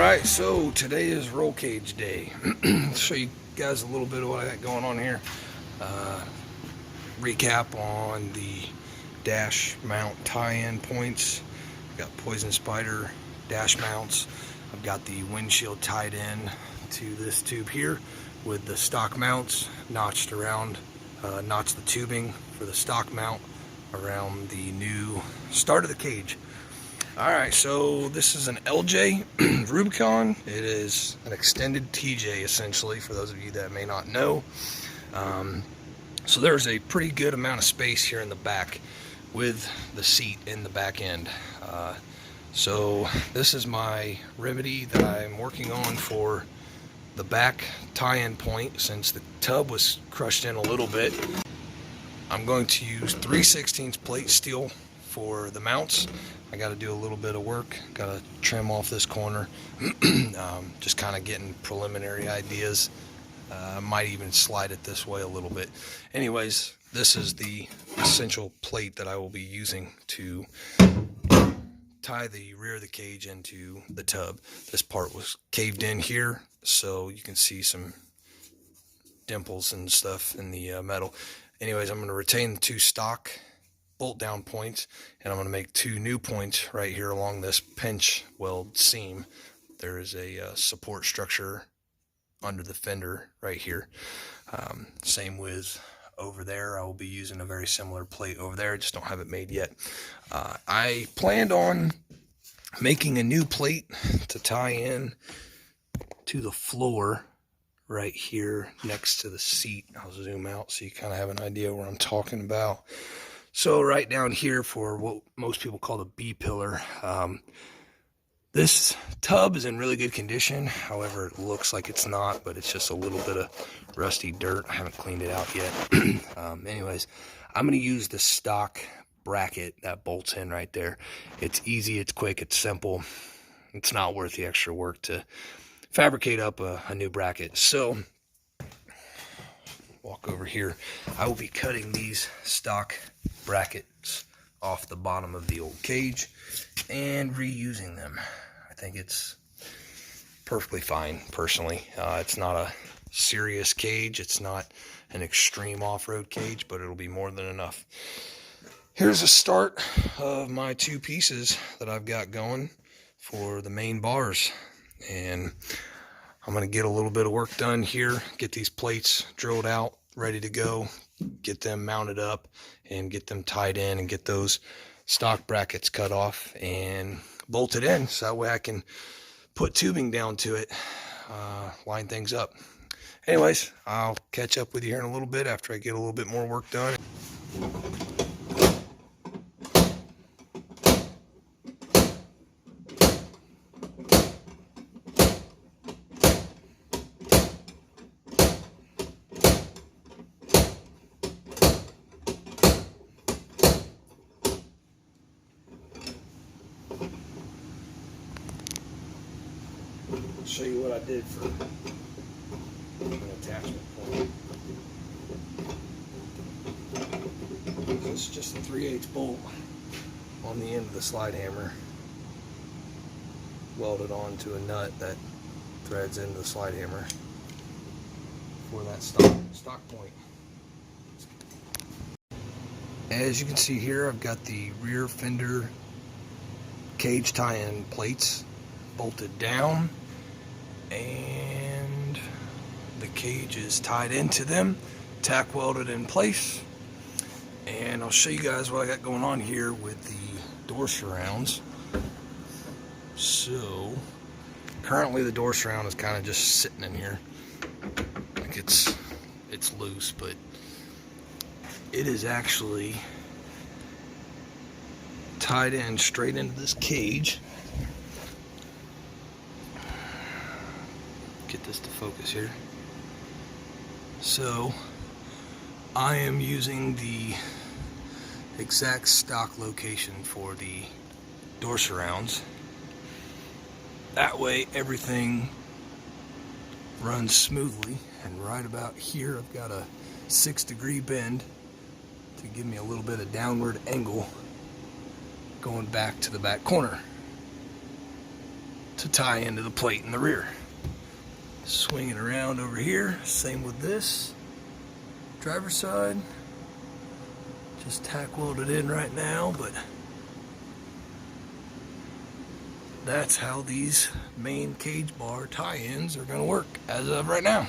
Alright, so today is roll cage day. I'll show you guys a little bit of what I got going on here. Recap on the dash mount tie-in points. I've got poison spider dash mounts. I've got the windshield tied in to this tube here with the stock mounts notched around, notched the tubing for the stock mount around the new start of the cage. Alright, so this is an LJ Rubicon. It is an extended TJ essentially, for those of you that may not know. So there's a pretty good amount of space here in the back with the seat in the back end. So this is my remedy that I'm working on for the back tie-in point. Since the tub was crushed in a little bit, I'm going to use 3/16 plate steel for the mounts. I got to do a little bit of work, got to trim off this corner. Just kind of getting preliminary ideas. Might even slide it this way a little bit. Anyways, this is the essential plate that I will be using to tie the rear of the cage into the tub. This part was caved in here, so you can see some dimples and stuff in the metal. Anyways, I'm going to retain the two stock bolt down points, and I'm going to make two new points right here along this pinch weld seam. There is a support structure under the fender right here. Same with over there. I will be using a very similar plate over there. I just don't have it made yet. I planned on making a new plate to tie in to the floor right here next to the seat. I'll zoom out so you kind of have an idea what I'm talking about. So right down here for what most people call the B pillar, this tub is in really good condition. However, it looks like it's not, but it's just a little bit of rusty dirt. I haven't cleaned it out yet. Anyways, I'm going to use the stock bracket that bolts in right there. It's easy, it's quick, it's simple. It's not worth the extra work to fabricate up a new bracket. So walk over here. I will be cutting these stock brackets off the bottom of the old cage and reusing them. I think it's perfectly fine, personally. It's not a serious cage. It's not an extreme off-road cage, but it'll be more than enough. Here's a start of my two pieces that I've got going for the main bars, and I'm going to get a little bit of work done here, get these plates drilled out, ready to go, get them mounted up, and get them tied in, and get those stock brackets cut off and bolted in, so that way I can put tubing down to it, line things up. Anyways, I'll catch up with you here in a little bit after I get a little bit more work done. I'll show you what I did for an attachment point. This is just a 3/8 bolt on the end of the slide hammer, welded onto a nut that threads into the slide hammer for that stock point. As you can see here, I've got the rear fender cage tie-in plates bolted down, and the cage is tied into them, tack welded in place. And I'll show you guys what I got going on here with the door surrounds. So currently the door surround is kind of just sitting in here like it's loose, but it is actually tied in straight into this cage. Get this to focus here. So I am using the exact stock location for the door surrounds. That way everything runs smoothly, and right about here I've got a 6-degree bend to give me a little bit of downward angle going back to the back corner. to tie into the plate in the rear. Swing it around over here, same with this driver's side. Just tack welded in right now, but that's how these main cage bar tie-ins are going to work as of right now.